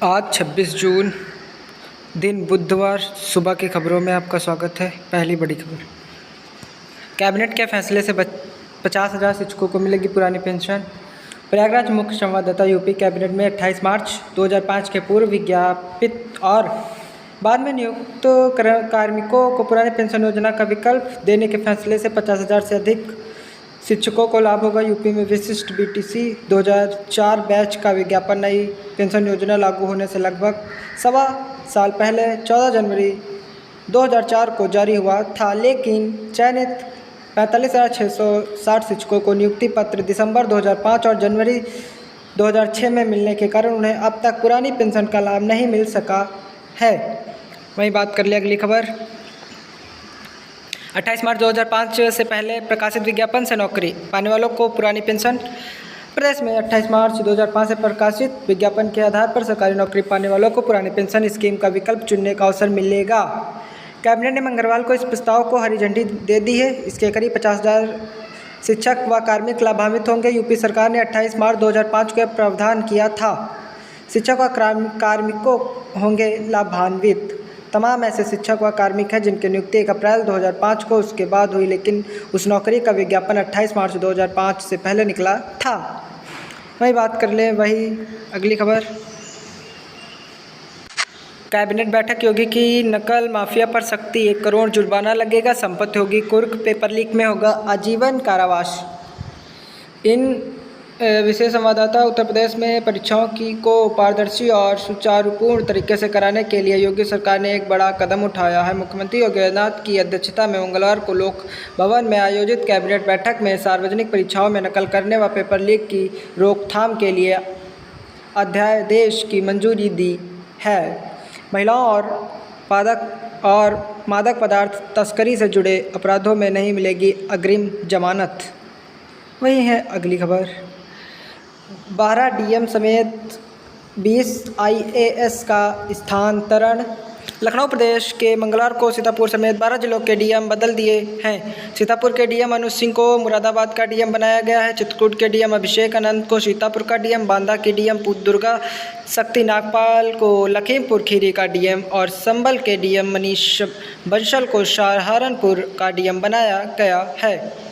आज 26 जून दिन बुधवार सुबह की खबरों में आपका स्वागत है। पहली बड़ी खबर, कैबिनेट के फैसले से 50,000 शिक्षकों को मिलेगी पुरानी पेंशन। प्रयागराज मुख्य संवाददाता यूपी कैबिनेट में 28 मार्च 2005 के पूर्व विज्ञापित और बाद में नियुक्त कार्मिकों को पुरानी पेंशन योजना का विकल्प देने के फैसले से 50,000 से अधिक शिक्षकों को लाभ होगा। यूपी में विशिष्ट बीटीसी 2004 बैच का विज्ञापन नई पेंशन योजना लागू होने से लगभग सवा साल पहले 14 जनवरी 2004 को जारी हुआ था, लेकिन चयनित 45,660 शिक्षकों को नियुक्ति पत्र दिसंबर 2005 और जनवरी 2006 में मिलने के कारण उन्हें अब तक पुरानी पेंशन का लाभ नहीं मिल सका है। वहीं बात कर ले अगली खबर, 28 मार्च 2005 से पहले प्रकाशित विज्ञापन से नौकरी पाने वालों को पुरानी पेंशन। प्रदेश में 28 मार्च 2005 से प्रकाशित विज्ञापन के आधार पर सरकारी नौकरी पाने वालों को पुरानी पेंशन स्कीम का विकल्प चुनने का अवसर मिलेगा। कैबिनेट ने मंगलवार को इस प्रस्ताव को हरी झंडी दे दी है। इसके करीब 50,000 शिक्षक व कार्मिक लाभान्वित होंगे। यूपी सरकार ने 28 मार्च 2005 को प्रावधान किया था। शिक्षक व कार्मिकों होंगे लाभान्वित। तमाम ऐसे शिक्षक व कार्मिक हैं जिनकी नियुक्ति 1 अप्रैल 2005 को उसके बाद हुई, लेकिन उस नौकरी का विज्ञापन 28 मार्च 2005 से पहले निकला था। वही बात कर लें वही अगली खबर, कैबिनेट बैठक, योगी की नकल माफिया पर सख्ती, 1 करोड़ जुर्माना लगेगा, संपत्ति होगी कुर्क, पेपर लीक में होगा आजीवन कारावास। इन विशेष संवाददाता, उत्तर प्रदेश में परीक्षाओं को पारदर्शी और सुचारुपूर्ण तरीके से कराने के लिए योगी सरकार ने एक बड़ा कदम उठाया है। मुख्यमंत्री योगी आदित्यनाथ की अध्यक्षता में मंगलवार को लोक भवन में आयोजित कैबिनेट बैठक में सार्वजनिक परीक्षाओं में नकल करने व पेपर लीक की रोकथाम के लिए अध्यादेश की मंजूरी दी है। महिलाओं और मादक पदार्थ तस्करी से जुड़े अपराधों में नहीं मिलेगी अग्रिम जमानत। वही है अगली खबर, 12 डीएम समेत 20 आईएएस का स्थानांतरण। लखनऊ प्रदेश के मंगलवार को सीतापुर समेत 12 जिलों के डीएम बदल दिए हैं। सीतापुर के डीएम अनुज सिंह को मुरादाबाद का डीएम बनाया गया है। चित्रकूट के डीएम अभिषेक आनंद को सीतापुर का डीएम, बांदा के डीएम दुर्गा शक्ति नागपाल को लखीमपुर खीरी का डीएम और संभल के डीएम मनीष बंसल को सहारनपुर का डीएम बनाया गया है।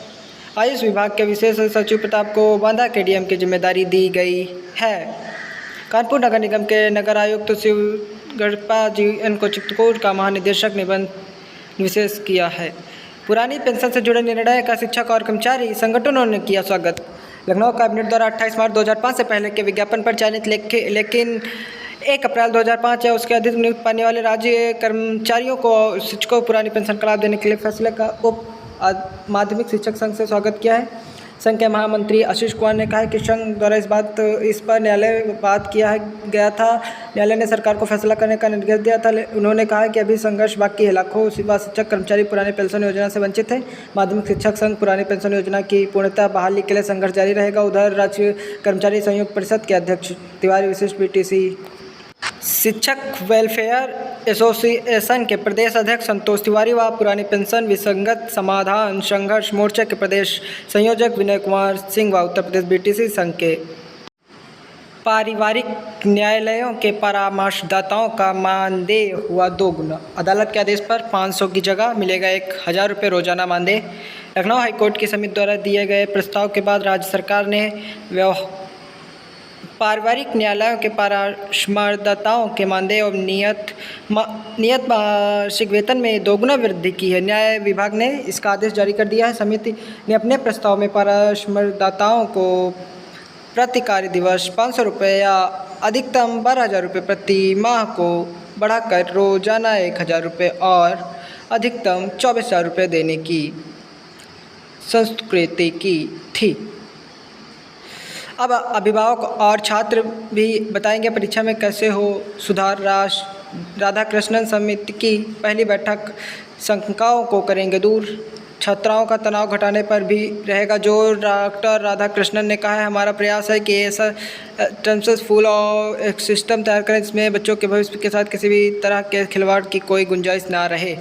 आयुष विभाग के विशेष सचिव प्रताप को बांदा के डीएम की जिम्मेदारी दी गई है। कानपुर नगर निगम के नगर आयुक्त शिव गढ़पा जी को चित्रकूट का महानिदेशक निबंध विशेष किया है। पुरानी पेंशन से जुड़े निर्णय का शिक्षक और कर्मचारी संगठनों ने किया स्वागत। लखनऊ कैबिनेट द्वारा 28 मार्च 2005 से पहले के विज्ञापन पर चयनित लेकिन 1 अप्रैल 2005 या उसके अधिक नियुक्त पाने वाले राज्य कर्मचारियों को शिक्षकों को पुरानी पेंशन का लाभ देने के लिए फैसले का उप माध्यमिक शिक्षक संघ से स्वागत किया है। संघ के महामंत्री आशीष कुमार ने कहा है कि संघ द्वारा इस पर न्यायालय बात किया गया था। न्यायालय ने सरकार को फैसला करने का निर्देश दिया था। उन्होंने कहा कि अभी संघर्ष बाकी है। लाखों शिक्षक कर्मचारी पुरानी पेंशन योजना से वंचित हैं। माध्यमिक शिक्षक संघ पुरानी पेंशन योजना की पूर्णतः बहाली के लिए संघर्ष जारी रहेगा। उधर राज्य कर्मचारी संयुक्त परिषद के अध्यक्ष तिवारी, विशिष्ट बीटीसी शिक्षक वेलफेयर एसोसिएशन के प्रदेश अध्यक्ष संतोष तिवारी व पुरानी पेंशन विसंगत समाधान संघर्ष मोर्चा के प्रदेश संयोजक विनय कुमार सिंह व उत्तर प्रदेश बीटीसी संघ के पारिवारिक न्यायालयों के परामर्शदाताओं का मानदेय हुआ दोगुना। अदालत के आदेश पर 500 की जगह मिलेगा 1,000 रुपये रोजाना मानदेय। लखनऊ हाईकोर्ट की समिति द्वारा दिए गए प्रस्ताव के बाद राज्य सरकार ने पारिवारिक न्यायालयों के परामर्शदाताओं के मानदेय और नियत मासिक वेतन में दोगुना वृद्धि की है। न्याय विभाग ने इसका आदेश जारी कर दिया है। समिति ने अपने प्रस्ताव में परामर्शदाताओं को प्रति कार्य दिवस 500 रुपये या अधिकतम 12,000 रुपये प्रति माह को बढ़ाकर रोजाना 1,000 रुपये और अधिकतम 24,000 रुपये देने की संस्कृति की थी। अब अभिभावक और छात्र भी बताएंगे परीक्षा में कैसे हो सुधार। राधाकृष्णन समिति की पहली बैठक शंकाओं को करेंगे दूर। छात्राओं का तनाव घटाने पर भी रहेगा जोर। डॉक्टर राधाकृष्णन ने कहा है, हमारा प्रयास है कि ऐसा ट्रांसफुल और एक सिस्टम तैयार करें जिसमें बच्चों के भविष्य के साथ किसी भी तरह के खिलवाड़ की कोई गुंजाइश ना रहे।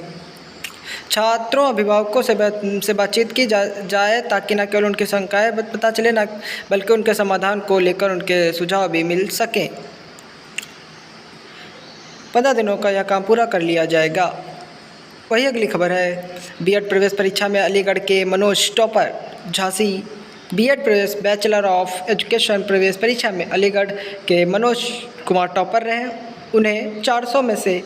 छात्रों अभिभावकों से बातचीत की जाए ताकि न केवल उनकी शंकाएं पता चले न बल्कि उनके समाधान को लेकर उनके सुझाव भी मिल सकें। 15 दिनों का यह काम पूरा कर लिया जाएगा। वही अगली खबर है, बीएड प्रवेश परीक्षा में अलीगढ़ के मनोज टॉपर। झांसी बीएड प्रवेश बैचलर ऑफ एजुकेशन प्रवेश परीक्षा में अलीगढ़ के मनोज कुमार टॉपर रहे। उन्हें 400 में से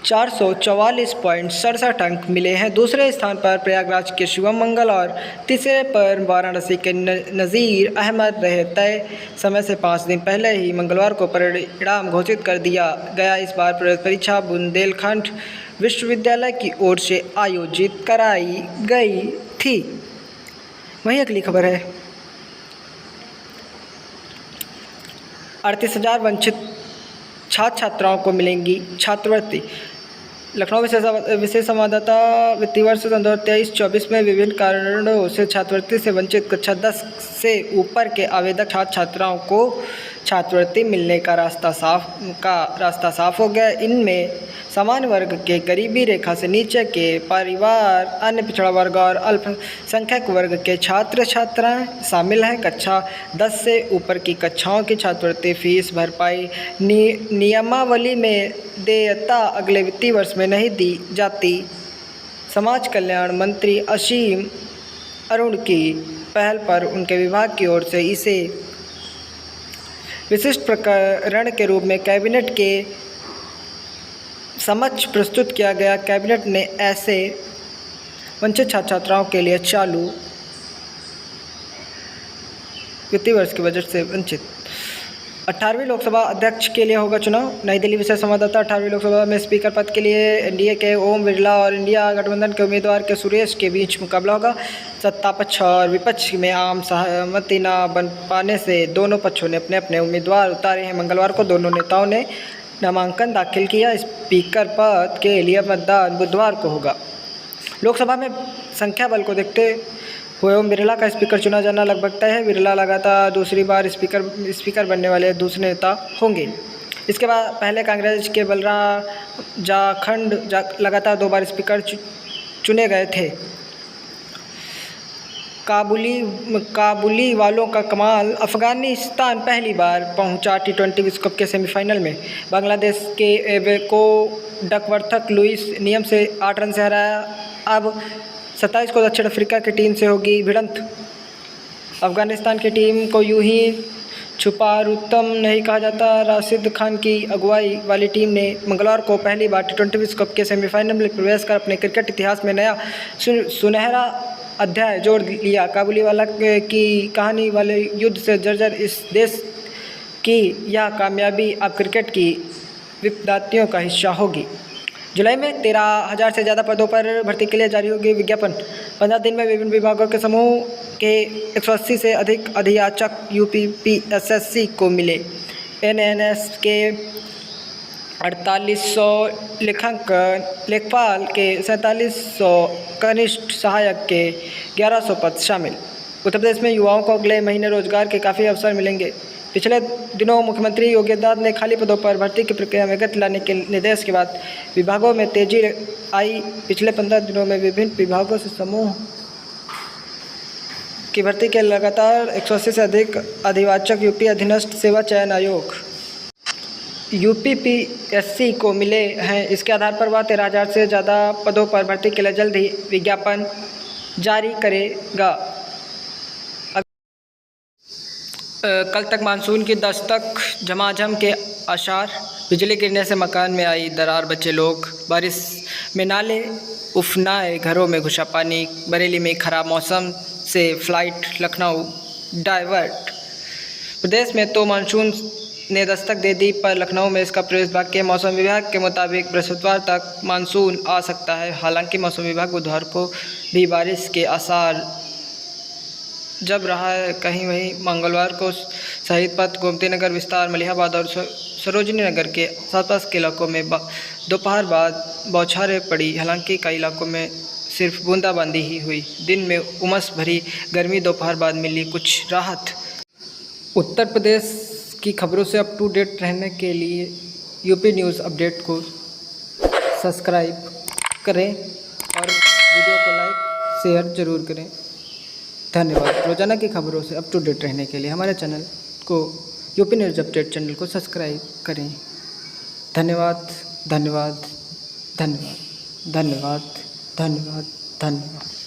444.67 अंक मिले हैं। दूसरे स्थान पर प्रयागराज के शिवम मंगल और तीसरे पर वाराणसी के नज़ीर अहमद रहे। तय समय से 5 दिन पहले ही मंगलवार को परिणाम घोषित कर दिया गया। इस बार प्रवेश परीक्षा बुंदेलखंड विश्वविद्यालय की ओर से आयोजित कराई गई थी। वहीं अगली खबर है, 38,000 वंचित छात्र छात्राओं को मिलेंगी छात्रवृत्ति। लखनऊ विशेष संवाददाता वित्तीय वर्ष 2023-24 में विभिन्न कारणों से छात्रवृत्ति से वंचित कक्षा 10 से ऊपर के आवेदक छात्र छात्राओं को छात्रवृत्ति मिलने का रास्ता साफ हो गया। इनमें सामान्य वर्ग के, गरीबी रेखा से नीचे के परिवार, अन्य पिछड़ा वर्ग और अल्पसंख्यक वर्ग के छात्र छात्राएं शामिल हैं। कक्षा 10 से ऊपर की कक्षाओं की छात्रवृत्ति फीस भरपाई नियमावली में देयता अगले वित्तीय वर्ष में नहीं दी जाती। समाज कल्याण मंत्री असीम अरुण की पहल पर उनके विभाग की ओर से इसे विशिष्ट प्रकरण के रूप में कैबिनेट के समक्ष प्रस्तुत किया गया। कैबिनेट ने ऐसे वंचित छात्र छात्राओं के लिए चालू वित्तीय वर्ष के बजट से वंचित 18वीं लोकसभा अध्यक्ष के लिए होगा चुनाव। नई दिल्ली विशेष संवाददाता 18वीं लोकसभा में स्पीकर पद के लिए एनडीए के ओम बिरला और इंडिया गठबंधन के उम्मीदवार के सुरेश के बीच मुकाबला होगा। सत्ता पक्ष और विपक्ष में आम सहमति न बन पाने से दोनों पक्षों ने अपने अपने उम्मीदवार उतारे हैं। मंगलवार को दोनों नेताओं ने नामांकन दाखिल किया। स्पीकर पद के लिए मतदान बुधवार को होगा। लोकसभा में संख्या बल को देखते हुए ओम बिरला का स्पीकर चुना जाना लगभग तय है। बिरला लगातार दूसरी बार स्पीकर बनने वाले दूसरे नेता होंगे। इसके बाद पहले कांग्रेस के बलराम जाखंड लगातार 2 बार स्पीकर चुने गए थे। काबुली वालों का कमाल, अफगानिस्तान पहली बार पहुंचा T20 विश्व कप के सेमीफाइनल में। बांग्लादेश के एवेको डकवर्थ लुइस नियम से 8 रन से हराया। अब 27 को दक्षिण अफ्रीका की टीम से होगी भिड़ंत। अफगानिस्तान की टीम को यूं ही छुपारुतम नहीं कहा जाता। राशिद खान की अगुवाई वाली टीम ने मंगलवार को पहली बार T20 विश्व कप के सेमीफाइनल में प्रवेश कर अपने क्रिकेट इतिहास में नया सुनहरा अध्याय जोड़ लिया। काबुलीवाला की कहानी वाले युद्ध से जर्जर इस देश की यह कामयाबी अब क्रिकेट की विपदातियों का हिस्सा होगी। जुलाई में 13,000 से ज़्यादा पदों पर भर्ती के लिए जारी होगी विज्ञापन। 15 दिन में विभिन्न विभागों के समूह के 180 से अधिक अधियाचक यूपीपीएसएससी को मिले। एनएनएस के 4800 लेखपाल के 4700 कनिष्ठ सहायक के 1100 पद शामिल। उत्तर प्रदेश में युवाओं को अगले महीने रोजगार के काफ़ी अवसर मिलेंगे। पिछले दिनों मुख्यमंत्री योगी आदित्यनाथ ने खाली पदों पर भर्ती की प्रक्रिया में गति लाने के निर्देश के बाद विभागों में तेजी आई। पिछले 15 दिनों में विभिन्न विभागों से समूह की भर्ती के लगातार 180 से अधिक अधिवाचक यूपी अधीनस्थ सेवा चयन आयोग यूपीपीएससी को मिले हैं। इसके आधार पर वह 13,000 से ज़्यादा पदों पर भर्ती के लिए जल्द ही विज्ञापन जारी करेगा। कल तक मानसून की दस्तक, झमाझम के आसार। बिजली गिरने से मकान में आई दरार, बचे लोग। बारिश में नाले उफनाए, घरों में घुसा पानी। बरेली में खराब मौसम से फ्लाइट लखनऊ डाइवर्ट। प्रदेश में तो मानसून ने दस्तक दे दी, पर लखनऊ में इसका प्रवेश भाग्य है। मौसम विभाग के मुताबिक बृहस्पतिवार तक मानसून आ सकता है। हालांकि मौसम विभाग बुधवार को भी बारिश के आसार जब रहा है। कहीं वहीं मंगलवार को शहीद पथ, गोमती नगर विस्तार, मलिहाबाद और सरोजनी नगर के आसपास के इलाकों में दोपहर बाद बौछारें पड़ी। हालांकि कई इलाकों में सिर्फ बूंदाबांदी ही हुई। दिन में उमस भरी गर्मी, दोपहर बाद मिली कुछ राहत। उत्तर प्रदेश की खबरों से अप टू डेट रहने के लिए यूपी न्यूज़ अपडेट को सब्सक्राइब करें और वीडियो को लाइक शेयर ज़रूर करें। धन्यवाद। रोज़ाना की खबरों से अप टू डेट रहने के लिए हमारे चैनल को यूपी न्यूज़ अपडेट चैनल को सब्सक्राइब करें। धन्यवाद। धन्यवाद धन्यवाद धन्यवाद धन्यवाद धन्यवाद।